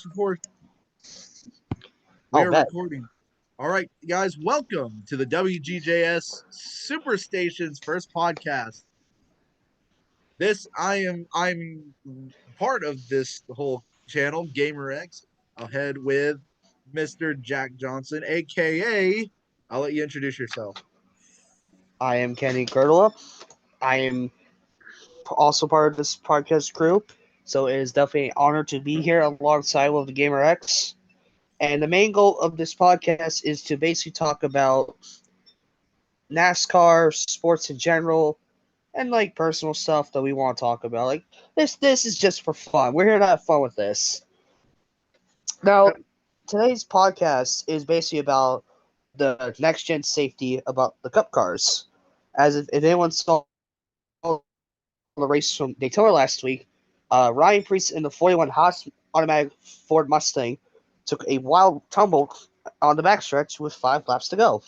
Record. We Oh, are bet. recording. All right, guys, welcome to the WGJS Superstation's first podcast. I'm part of this whole channel, GamerX. I'll head with Mr. Jack Johnson, aka I'll let you introduce yourself. I am Kenny Girdler. I am also part of this podcast crew, so it is definitely an honor to be here alongside with the Gamer X. And the main goal of this podcast is to basically talk about NASCAR, sports in general, and like personal stuff that we want to talk about. Like this is just for fun. We're here to have fun with this. Now, today's podcast is basically about the next gen safety about the Cup cars. As if anyone saw the race from Daytona last week, Ryan Preece in the 41 Haas automatic Ford Mustang took a wild tumble on the backstretch with 5 laps to go.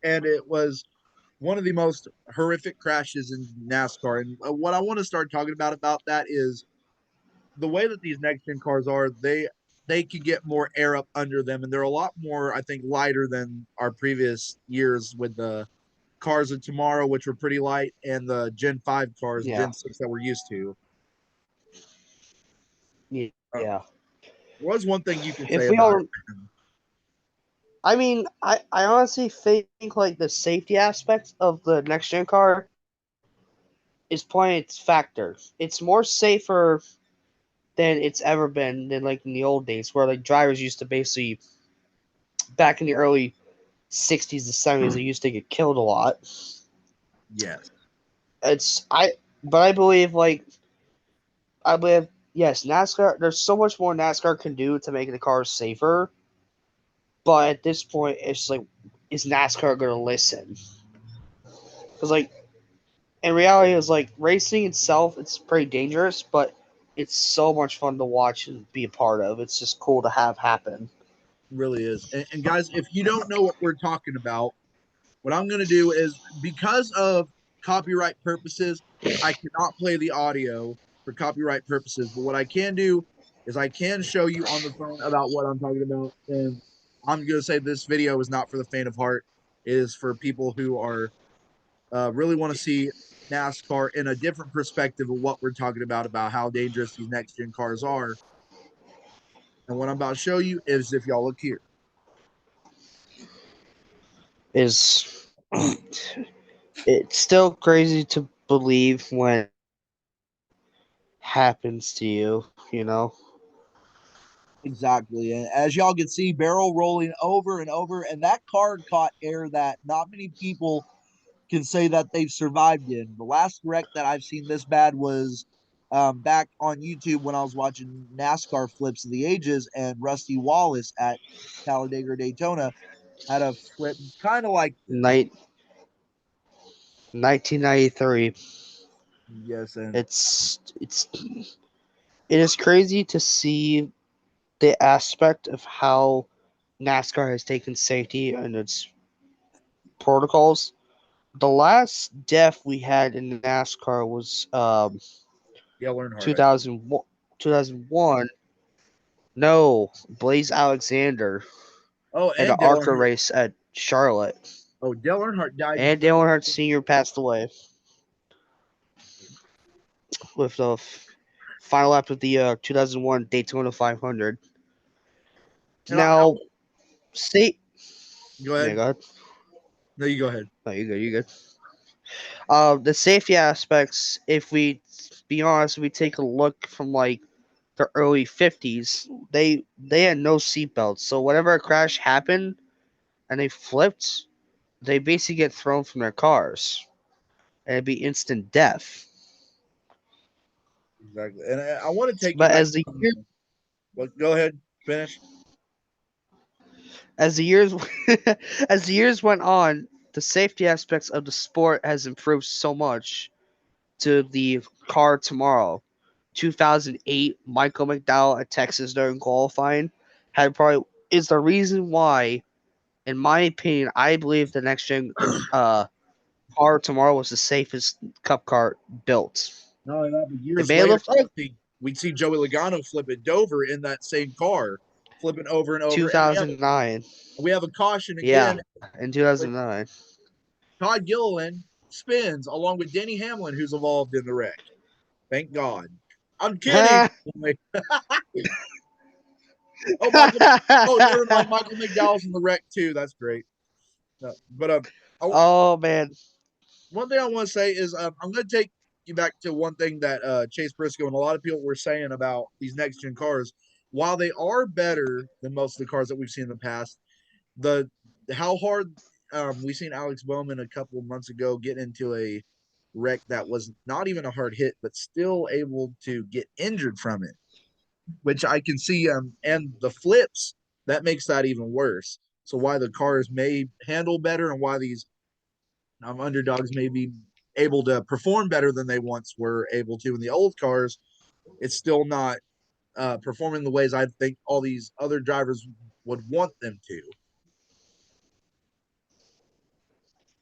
And it was one of the most horrific crashes in NASCAR. And what I want to start talking about that is the way that these next gen cars are, they can get more air up under them, and they're a lot more, I think, lighter than our previous years with the cars of tomorrow, which were pretty light, and the Gen 5 cars, Yeah, Gen 6 that we're used to. yeah. What was one thing you can If say we about all, it? I mean, I honestly think like the safety aspect of the next gen car is playing its factor. It's more safer than it's ever been than like in the old days where like drivers used to basically back in the early 60s to 70s they used to get killed a lot. Yes, It's I but I believe like I believe yes, NASCAR there's so much more NASCAR can do to make the cars safer, but at this point it's like is NASCAR gonna listen? Because like in reality it's like racing itself it's pretty dangerous, but it's so much fun to watch and be a part of. It's just cool to have happen. really is. And guys, if you don't know what we're talking about, what I'm going to do is, because of copyright purposes, I cannot play the audio for copyright purposes. But what I can do is I can show you on the phone about what I'm talking about. And I'm going to say this video is not for the faint of heart. It is for people who are really want to see NASCAR in a different perspective of what we're talking about how dangerous these next gen cars are. And what I'm about to show you is, if y'all look here. Is it's still crazy to believe when it happens to you, you know? Exactly. And as y'all can see, barrel rolling over and over, and that car caught air that not many people can say that they've survived in. The last wreck that I've seen this bad was back on YouTube when I was watching NASCAR flips of the ages, and Rusty Wallace at Talladega Daytona had a flip kind of like this. Night 1993. Yes, and It's it is crazy to see the aspect of how NASCAR has taken safety and its protocols. The last death we had in NASCAR was Dale Earnhardt, I think. 2001. 2001. No, Blaze Alexander Oh, at an and Dale ARCA Earnhardt. race at Charlotte. Oh, Dale Earnhardt died And Dale Earnhardt Sr. passed away with the final lap of the 2001 Daytona 500. and I Now, state. go Yeah, ahead. go ahead. No, you go ahead. No, you good. You good. The safety aspects. If we be honest, if we take a look from like the early 50s, they had no seatbelts. So whenever a crash happened and they flipped, they basically get thrown from their cars, and it'd be instant death. Exactly. And I want to take you But back. Well, go ahead. Finish. as the years as the years went on, the safety aspects of the sport has improved so much to the car tomorrow. 2008, Michael McDowell at Texas during qualifying had probably is the reason why, in my opinion, I believe the next gen car tomorrow was the safest Cup car built. No, that, but It years may later, look like Rusty. We'd see Joey Logano flip at Dover in that same car, flipping over and over. And 2009. we have a caution Yeah, again. in 2009. Todd Gilliland spins along with Denny Hamlin, who's involved in the wreck. Thank God. I'm kidding. Oh, Michael. Oh, never mind. Michael McDowell's in the wreck too. That's great. But Oh man. one thing I want to say is I'm going to take you back to one thing that Chase Briscoe and a lot of people were saying about these next gen cars. While they are better than most of the cars that we've seen in the past, the how hard we seen Alex Bowman a couple of months ago get into a wreck that was not even a hard hit, but still able to get injured from it, which I can see. And the flips that makes that even worse. So why the cars may handle better and why these underdogs may be able to perform better than they once were able to in the old cars, it's still not performing the ways I think all these other drivers would want them to.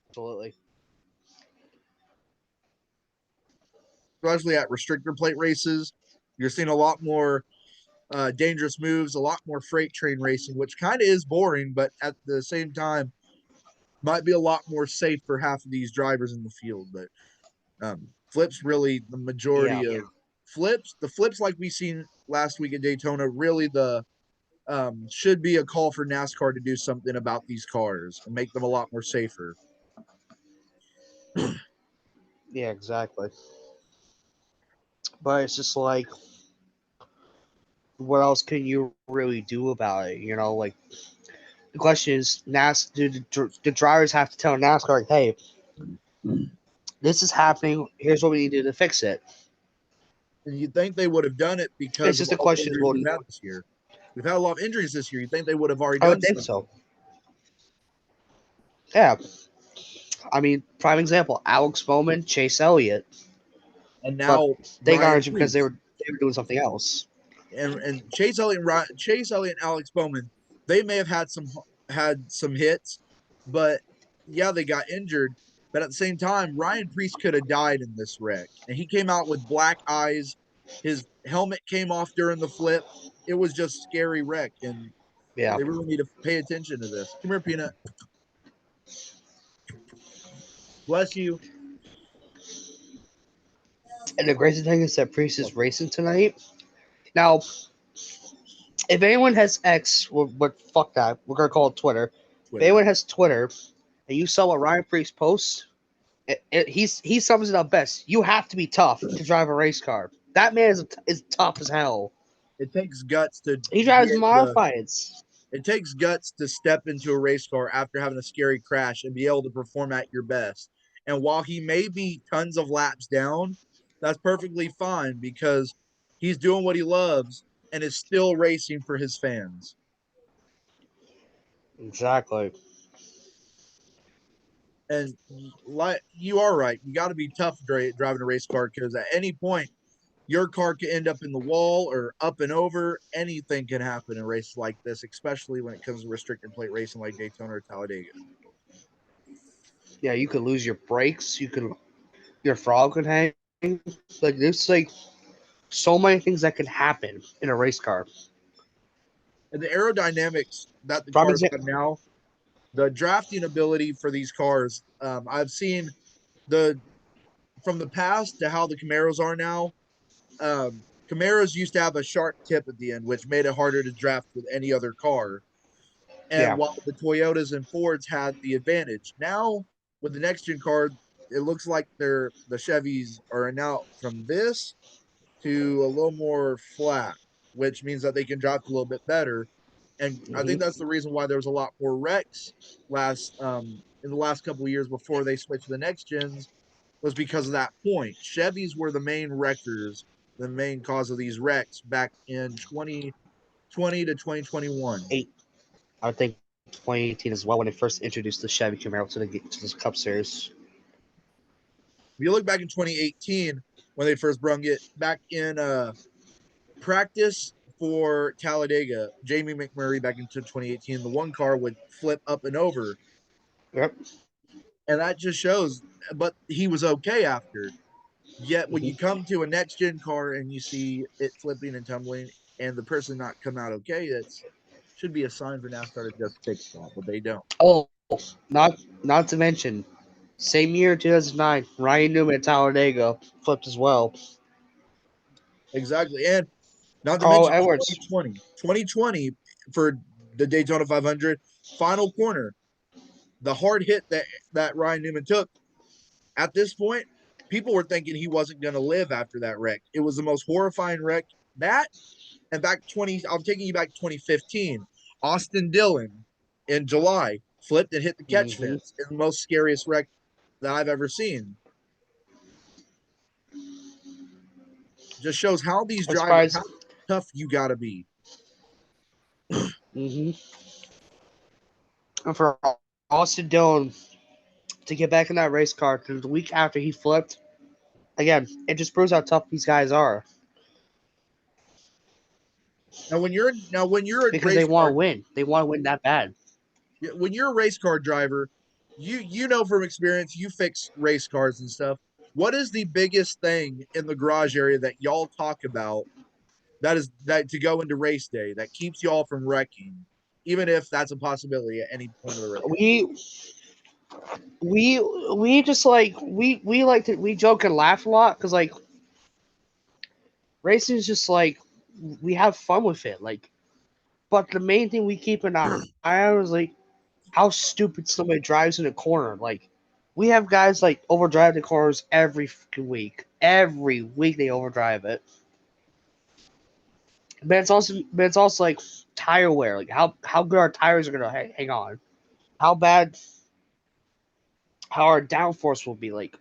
Absolutely. Especially at restrictor plate races, you're seeing a lot more dangerous moves, a lot more freight train racing, which kind of is boring, but at the same time, might be a lot more safe for half of these drivers in the field. But flips really the majority Yeah. of flips. The flips like we seen last week at Daytona, really the should be a call for NASCAR to do something about these cars and make them a lot more safer. Yeah, exactly. But it's just like, what else can you really do about it? You know, like the question is, do the drivers have to tell NASCAR, like, hey, this is happening. Here's what we need to do to fix it. And you'd think they would have done it It's because of just a all the question. injuries Well, we've had this year. We've had a lot of injuries this year. You'd think they would have already I would done think something. so. Yeah. I mean, prime example: Alex Bowman, Chase Elliott, And but now they got Ryan injured because Preece they were doing something else. and Chase Elliott and Alex Bowman, they may have had some hits, but yeah, they got injured. But at the same time, Ryan Preece could have died in this wreck, and he came out with black eyes. His helmet came off during the flip. It was just scary wreck, and Yeah. they really need to pay attention to this. Come here, Peanut. Bless you. And the crazy thing is that Priest is racing tonight. Now, if anyone has X, what fuck that, we're gonna call it Twitter. If Twitter. anyone has Twitter, and you saw what Ryan Priest posts, he sums it up best. You have to be tough to drive a race car. That man is tough as hell. It takes guts to He be drives able to. modifieds. It takes guts to step into a race car after having a scary crash and be able to perform at your best. And while he may be tons of laps down, that's perfectly fine because he's doing what he loves and is still racing for his fans. Exactly. And like you are right, you got to be tough driving a race car because at any point your car could end up in the wall or up and over. Anything can happen in races like this, especially when it comes to restricted plate racing like Daytona or Talladega. Yeah, you could lose your brakes. Your frog could hang. Like there's like so many things that can happen in a race car. And the aerodynamics that the Prime cars example. have now, the drafting ability for these cars, I've seen the from the past to how the Camaros are now. Camaros used to have a sharp tip at the end, which made it harder to draft with any other car. And Yeah. while the Toyotas and Fords had the advantage, now with the next gen car, it looks like the Chevys are now from this to a little more flat, which means that they can draft a little bit better. And I think Hmm. that's the reason why there was a lot more wrecks last in the last couple of years before they switched to the next gens was because of that point. Chevys were the main wreckers, the main cause of these wrecks back in 2020 to 2021. Eight. I would think 2018 as well when they first introduced the Chevy Camaro to the Cup Series. If you look back in 2018 when they first brung it back in practice for Talladega, Jamie McMurray back into 2018, the one car would flip up and over, Yep. and that just shows. But he was okay after. Yet when you come to a next gen car and you see it flipping and tumbling and the person not come out okay, that's should be a sign for NASCAR to just fix that, but they don't. Oh, not to mention, same year, 2009, Ryan Newman at Talladega flipped as well. Exactly. And not to Carl mention Edwards. 2020 for the Daytona 500 final corner, the hard hit that Ryan Newman took. At this point, people were thinking he wasn't going to live after that wreck. It was the most horrifying wreck. That and back 20, I'm taking you back to 2015. Austin Dillon in July flipped and hit the catch Mm-hmm. fence in the most scariest wreck that I've ever seen. Just shows how these I'm drivers, surprised. how tough you got to be. Mm-hmm. And for Austin Dillon to get back in that race car the week after he flipped, again, it just proves how tough these guys are Now when you're a because they race want car to win. They want to win that bad. when you're a race car driver, you know from experience, you fix race cars and stuff. What is the biggest thing in the garage area that y'all talk about that to go into race day that keeps y'all from wrecking, even if that's a possibility at any point of the race? We just like we like to we joke and laugh a lot because like racing is just like we have fun with it. Like, but the main thing we keep an eye on is like how stupid somebody drives in a corner. Like, we have guys like overdrive the corners every fucking week. Every week they overdrive it. But it's also like tire wear. Like how good our tires are gonna hang on. How bad how our downforce will be. Like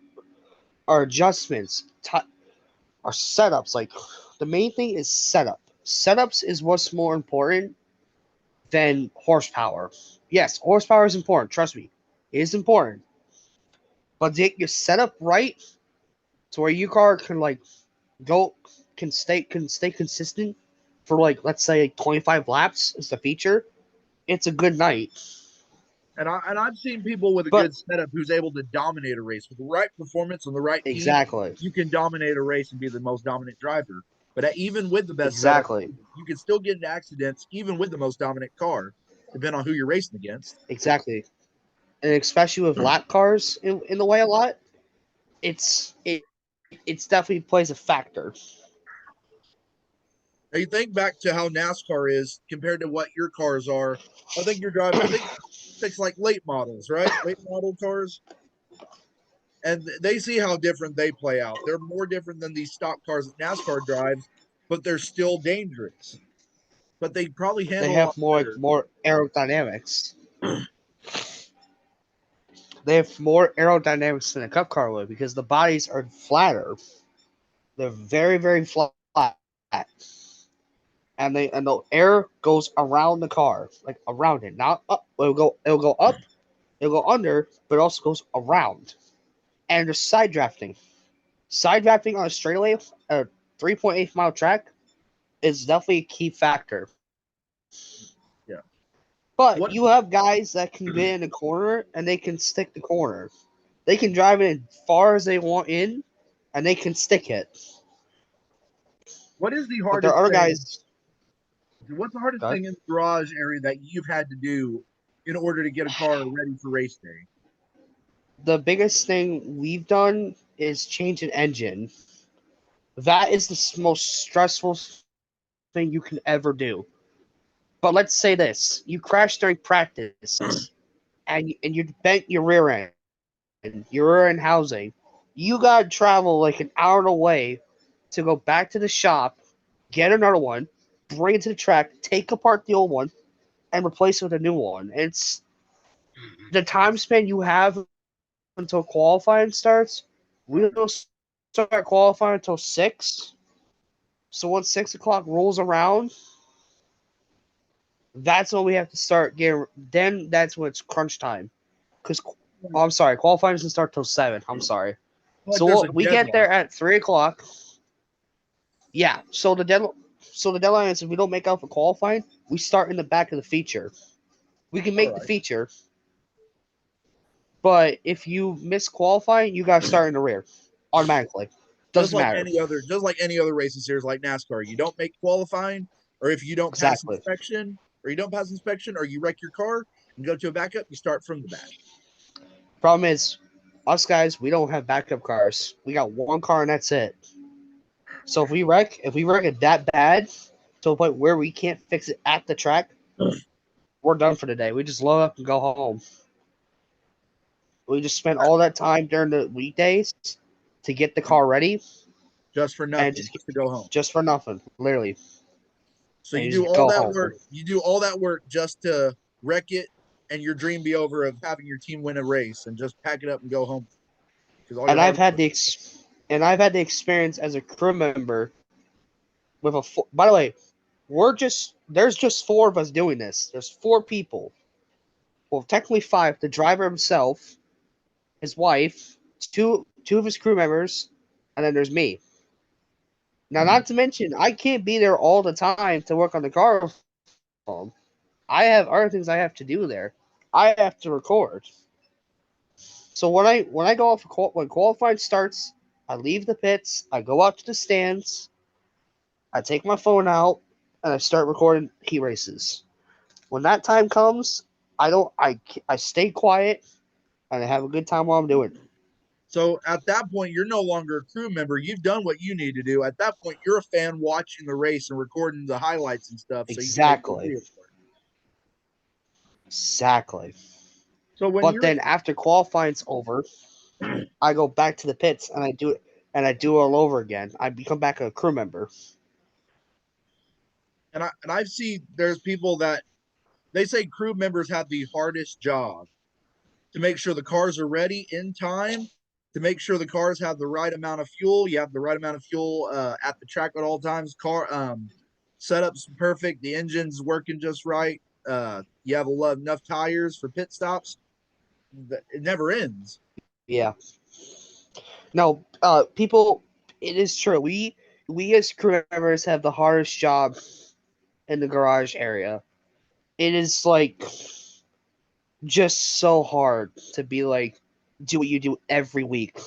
our adjustments, our setups. Like the main thing is setup. Setups is what's more important than horsepower. Yes, horsepower is important. Trust me, it is important. But to get your setup right to where your car can like go can stay consistent for like let's say like 25 laps is the feature. It's a good night. And I've seen people with a But good setup who's able to dominate a race with the right performance and the right heat. exactly, You can dominate a race and be the most dominant driver. But even with the best setup, exactly, you can still get into accidents, even with the most dominant car, depending on who you're racing against. exactly, and especially with lap cars in the way a lot, it's definitely plays a factor. Now you think back to how NASCAR is compared to what your cars are. I think you're driving. I think it's like late models, right? Late model cars, and they see how different they play out. They're more different than these stock cars that NASCAR drives, but they're still dangerous. But they probably They handle a lot have better. more aerodynamics. They have more aerodynamics than a cup car would because the bodies are flatter. They're very flat, and the air goes around the car, like around it, not up. It'll go up, it'll go under, but it also goes around. And there's side drafting. Side drafting on a straightaway, a 3.8 mile track, is definitely a key factor. Yeah. But What you have guys that can get in the corner and they can stick the corner. They can drive it as far as they want in, and they can stick it. what is the But there hardest are other thing? guys. What's the hardest God, thing in the garage area that you've had to do in order to get a car ready for race day? the biggest thing we've done is change an engine. That is the most stressful thing you can ever do. But let's say this: you crash during practice, and you bent your rear end, your rear end housing. You gotta travel like an hour away to go back to the shop, get another one, bring it to the track, take apart the old one, and replace it with a new one. It's the time span you have until qualifying starts. We don't start qualifying until 6. So once 6 o'clock rolls around, that's when we have to start getting. Then that's when it's crunch time. Because I'm sorry, qualifying doesn't start till 7. I'm sorry. Like So there's a we get there deadline. at 3 o'clock. Yeah. So the deadline is if we don't make out for qualifying, we start in the back of the feature. We can All make the right. feature, but if you miss qualifying, you gotta start in the rear automatically. Doesn't matter. Just like any other racing series like NASCAR. You don't make qualifying, or if you don't pass Exactly. inspection, or you wreck your car and go to a backup, you start from the back. Problem is, us guys, we don't have backup cars. We got one car and that's it. So if we wreck it that bad to a point where we can't fix it at the track, we're done for the day. We just load up and go home. We just spend all that time during the weekdays to get the car ready Just for and nothing, just to go home. just for nothing, literally. So And you you do just all go that home. work. You do all that work just to wreck it, and your dream be over of having your team win a race, and just pack it up and go home. Because all your And hard work. I've had the experience as a crew member with a. By the way, there's just four of us doing this. There's four people. Well, technically five. The driver himself, his wife, two of his crew members, and then there's me. Now, not to mention, I can't be there all the time to work on the car with them. I have other things I have to do there. I have to record. So when I go off when qualifying starts, I leave the pits. I go out to the stands. I take my phone out and I start recording heat races. When that time comes, I stay quiet and I have a good time while I'm doing it. So at that point, you're no longer a crew member. You've done what you need to do. At that point, you're a fan watching the race and recording the highlights and stuff, so you can make the Exactly. video for it. Exactly. So when But you're then after qualifying's over, I go back to the pits and I do it all over again. I become back a crew member. I've seen there's people that they say crew members have the hardest job to make sure the cars are ready in time, to make sure the cars have the right amount of fuel. You have the right amount of fuel at the track at all times. Car setups perfect. The engine's working just right. You have enough tires for pit stops. It never ends. Yeah. No, people, it is true. We as crew members have the hardest job in the garage area. It is like just so hard to be like do what you do every week.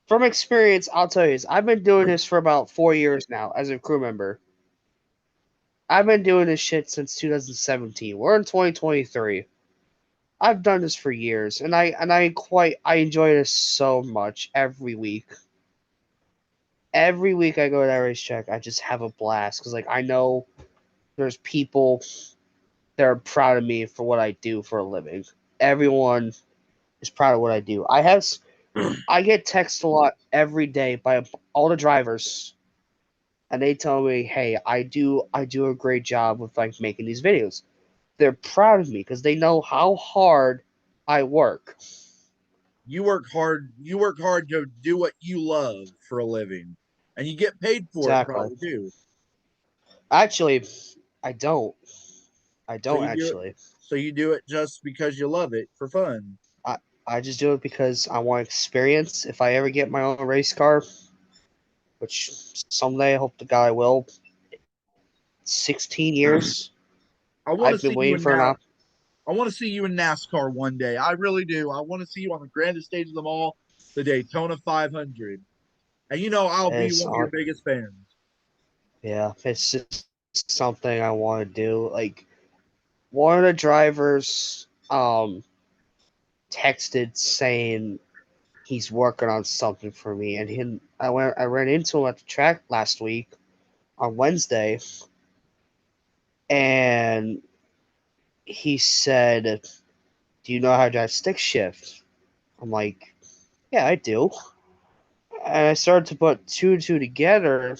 From experience, I'll tell you this. I've been doing this for about 4 years now as a crew member. I've been doing this shit since 2017. We're in 2023. I've done this for years, and I enjoy this so much every week. Every week I go to that racetrack, I just have a blast because like I know there's people that are proud of me for what I do for a living. Everyone is proud of what I do. I get texted a lot every day by all the drivers, and they tell me, "Hey, I do a great job with like making these videos." They're proud of me because they know how hard I work. You work hard. You work hard to do what you love for a living, and you get paid for it Exactly. probably too. Actually, I don't. I So don't you do it. actually. So you do it just because you love it for fun. I I just do it because I want experience. If I ever get my own race car, which someday I hope to God I will. 16 years. I want to I've been see you waiting in for an now. op. I want to see you in NASCAR one day. I really do. I want to see you on the grandest stage of them all, the Daytona 500. And you know I'll be It's one of your biggest fans. yeah, it's just something I want to do. Like one of the drivers texted saying he's working on something for me, and I ran into him at the track last week on Wednesday, and he said, "Do you know how to drive stick shift?" I'm like, "Yeah, I do." And I started to put two and two together.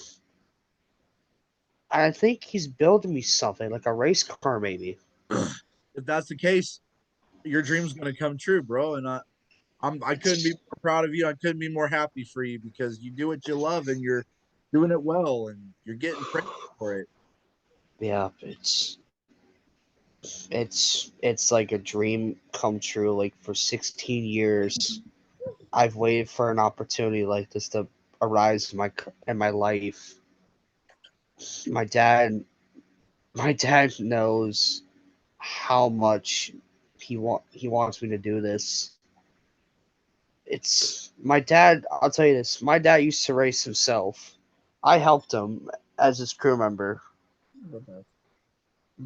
I think he's building me something like a race car, maybe. If that's the case, your dream's gonna come true, bro. And I couldn't be more proud of you. I couldn't be more happy for you because you do what you love and you're doing it well and you're getting praised for it. Yeah, it's like a dream come true. Like for 16 years, I've waited for an opportunity like this to arise in my life. My dad, my dad knows how much he wants me to do this. it's my dad. I'll tell you this. My dad used to race himself. I helped him as his crew member.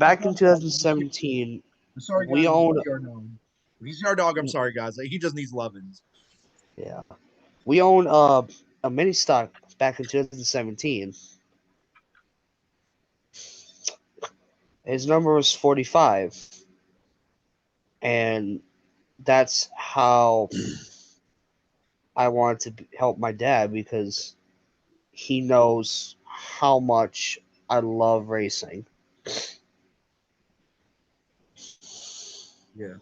He's Back not in a dog. He's just 2017, sorry, we guys. If owned. you are known. If he's our dog, I'm sorry, guys. He just needs lovins. Yeah, we owned a mini stock back in 2017. His number was 45, and that's how I wanted to help my dad because he knows how much I love racing. Yeah.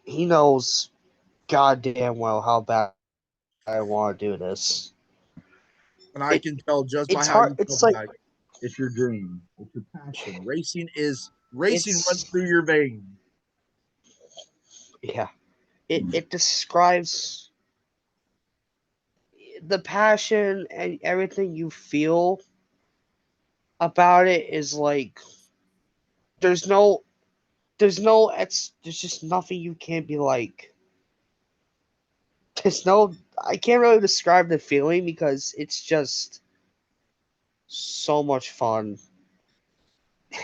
He knows goddamn well how bad I want to do this. And I It can tell just by it's how hard. you It's talk like back. It's your dream. It's your passion. Racing runs it's through your veins. yeah. It describes the passion and everything you feel about it is like there's no there's just nothing you can't be like. There's no I can't really describe the feeling because it's just so much fun.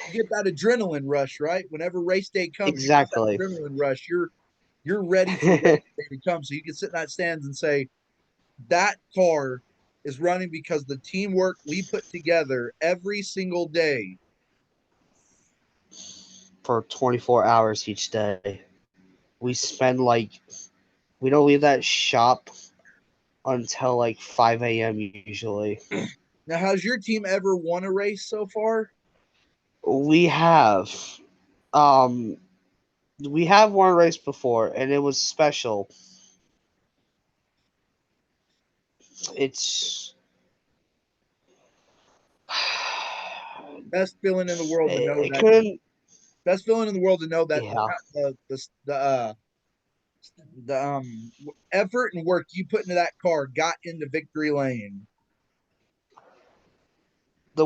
You get that adrenaline rush, right? Whenever race day comes, you get that Exactly. adrenaline rush. You're ready for race day to come. So you can sit in that stands and say, that car is running because the teamwork we put together every single day. For 24 hours each day. We spend like we don't leave that shop until like 5 a.m. usually. Now, has your team ever won a race so far? We have um we have one race before and it was special. It's Best feeling in the world to know it that. couldn't Best feeling in the world to know that yeah. the effort and work you put into that car got into victory lane. The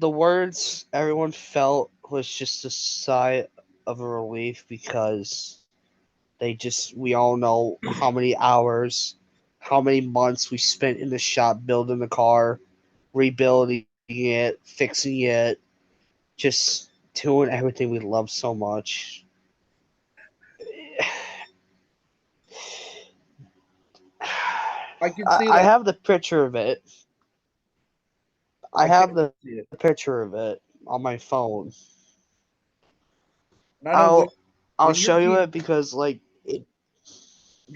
words everyone felt was just a sigh of a relief because we all know how many hours, how many months we spent in the shop building the car, rebuilding it, fixing it, just doing everything we love so much. I can see I that. have the picture of it. I I can't have the see it. picture of it on my phone. And I know I'll I'll when your show you team it because like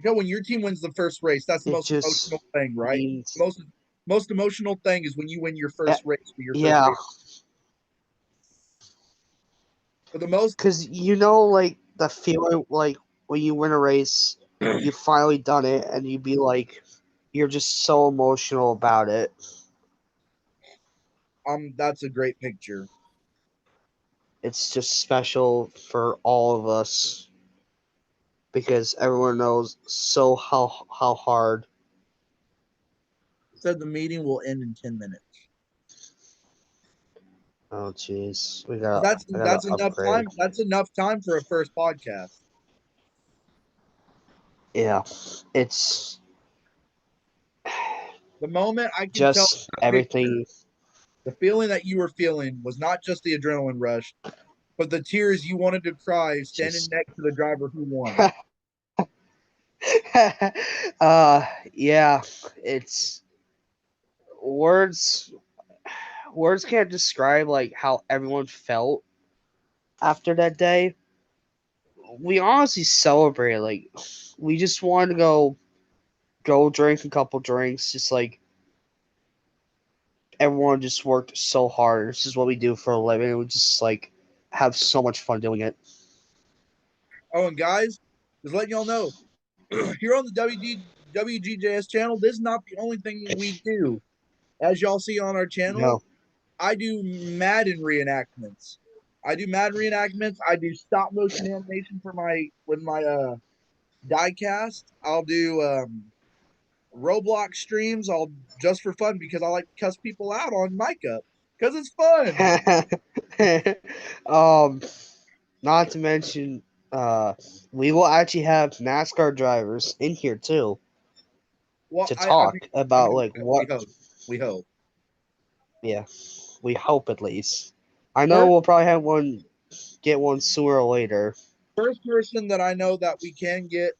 when your team wins the first race, that's the it most emotional just thing, right? means Most emotional thing is when you win your eh, first race for your first yeah, race. But the most because like the feeling like when you win a race, you finally done it, and you be like, you're just so emotional about it. that's a great picture. It's just special for all of us because everyone knows so how hard. It said the meeting will end in 10 minutes. Oh jeez, But I gotta that's enough upgrade. time. That's enough time for a first podcast. Yeah, it's The moment I can tell just that picture, everything. the feeling that you were feeling was not just the adrenaline rush, but the tears you wanted to cry standing Just next to the driver who won. yeah, it's words words can't describe like how everyone felt after that day. We honestly celebrated. Like we just wanted to go drink a couple drinks. Just like everyone just worked so hard. This is what we do for a living. We just like have so much fun doing it. Oh, and guys, just letting y'all know, here on the WGJS channel, this is not the only thing we do. As y'all see on our channel, No. I do Madden reenactments. I do stop motion animation for my diecast. I'll do Roblox streams. I'll just for fun because I like to cuss people out on mic up because it's fun. um, not to mention we will actually have NASCAR drivers in here too Well, to I talk mean, about like we what. hope. We hope. Yeah, we hope at least. I know First, we'll probably have one get one sooner or later. first person that I know that we can get,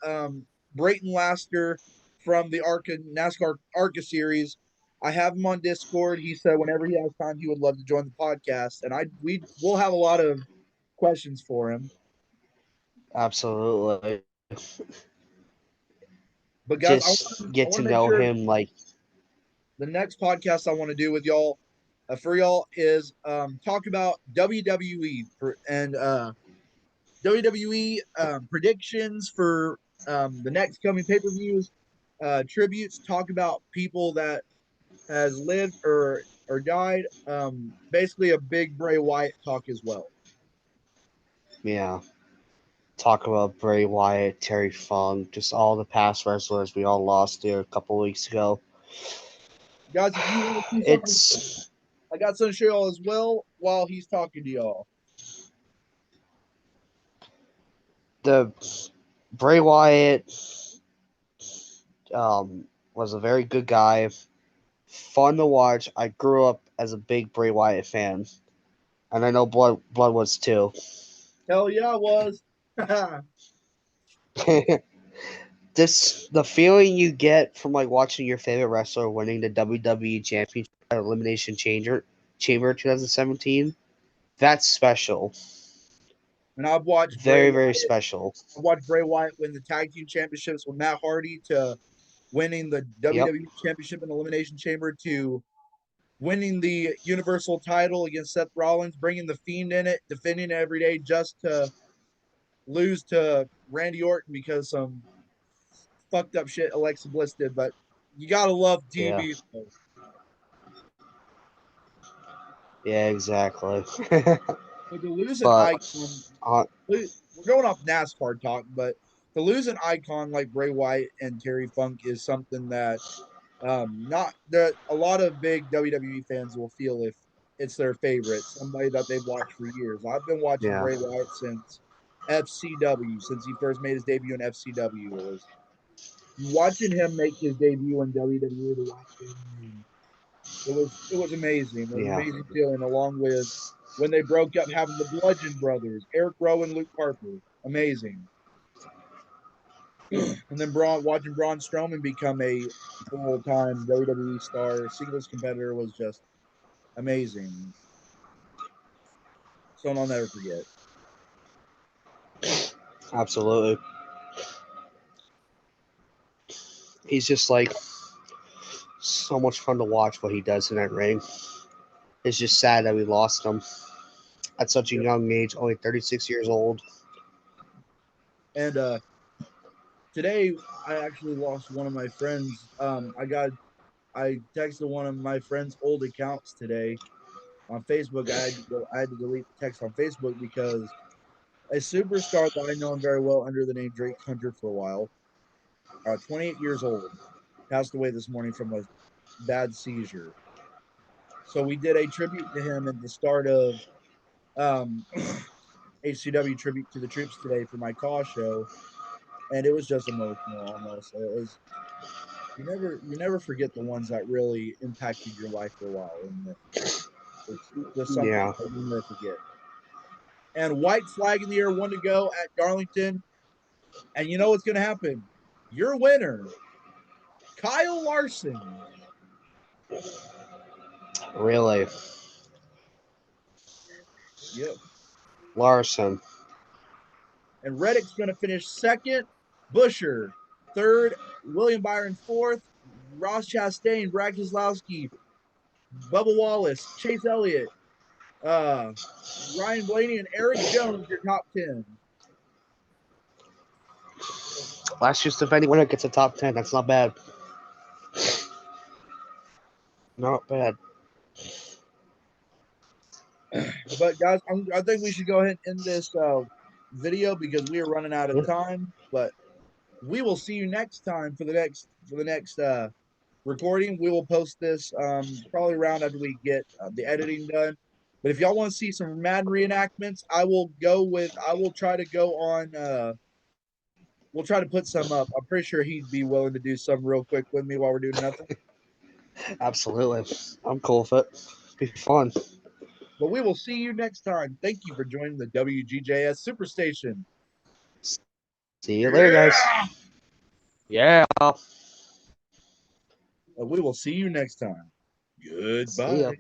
Brayton Laster from the ARCA NASCAR ARCA series. I have him on Discord. He said whenever he has time, he would love to join the podcast, and we'll have a lot of questions for him. Absolutely. But guys, Just I get want to to make know sure him like the next podcast I want to do with y'all, for y'all, is talk about WWE and WWE predictions for the next coming pay per views, tributes. Talk about people that has lived or died. Basically, a big Bray Wyatt talk as well. yeah. Talk about Bray Wyatt, Terry Funk, just all the past wrestlers we all lost there a couple weeks ago. Guys, if you want to see something, It's I got something to show y'all as well while he's talking to y'all. the Bray Wyatt was a very good guy, fun to watch. I grew up as a big Bray Wyatt fan, and I know Blood was too. Hell yeah, I was. This the feeling you get from like watching your favorite wrestler winning the WWE Championship at Elimination Chamber 2017. That's special. And I've watched Very very special. Bray Wyatt win the tag team championships with Matt Hardy, to winning the Yep. WWE championship in Elimination Chamber, to winning the Universal title against Seth Rollins, bringing the Fiend in it, defending it every day, just to lose to Randy Orton because some fucked up shit Alexa Bliss did. But you gotta love Yeah. TV though. Yeah. Exactly. But to lose an but icon, uh, we're going off NASCAR talk, but to lose an icon like Bray Wyatt and Terry Funk is something that, not that a lot of big WWE fans will feel if it's their favorite, somebody that they've watched for years. I've been watching yeah. Bray Wyatt since FCW, since he first made his debut in FCW. It was watching him make his debut in WWE, the Wyatt family. It was amazing. It was an Yeah. amazing feeling, along with when they broke up, having the Bludgeon Brothers, Eric Rowan, Luke Harper. Amazing. And then watching Braun Strowman become a full time WWE star, singles competitor, was just amazing. Something I'll never forget. Absolutely. He's just like so much fun to watch what he does in that ring. It's just sad that we lost him at such a Yep. young age, only 36 years old. And today I actually lost one of my friends. I texted one of my friend's old accounts today on Facebook. I had to delete the text on Facebook because a superstar that I know him very well under the name Drake Hunter for a while, 28 years old, passed away this morning from a bad seizure. So we did a tribute to him at the start of um, HCW tribute to the troops today for my call show, and it was just emotional almost. It was, you never forget the ones that really impacted your life for a while, and it's just something Yeah. that you never forget. And white flag in the air, one to go at Darlington, and you know what's going to happen? Your winner, Kyle Larson. Really. Yep. Larson. And Reddick's going to finish second. Busher third. William Byron fourth. Ross Chastain, Brad Keselowski, Bubba Wallace, Chase Elliott, uh, Ryan Blaney, and Eric Jones, your top 10. Last year's defending winner gets a top 10. That's not bad. Not bad. But guys, I think we should go ahead and end this video because we are running out of Yeah. time. But we will see you next time for the next recording. We will post this probably around after we get the editing done. But if y'all want to see some Madden reenactments, I will try to go on. We'll try to put some up. I'm pretty sure he'd be willing to do some real quick with me while we're doing nothing. Absolutely. I'm cool with it. Be fun. But we will see you next time. Thank you for joining the WGJS Superstation. See you later, guys. Yeah. We will see you next time. See ya. Goodbye.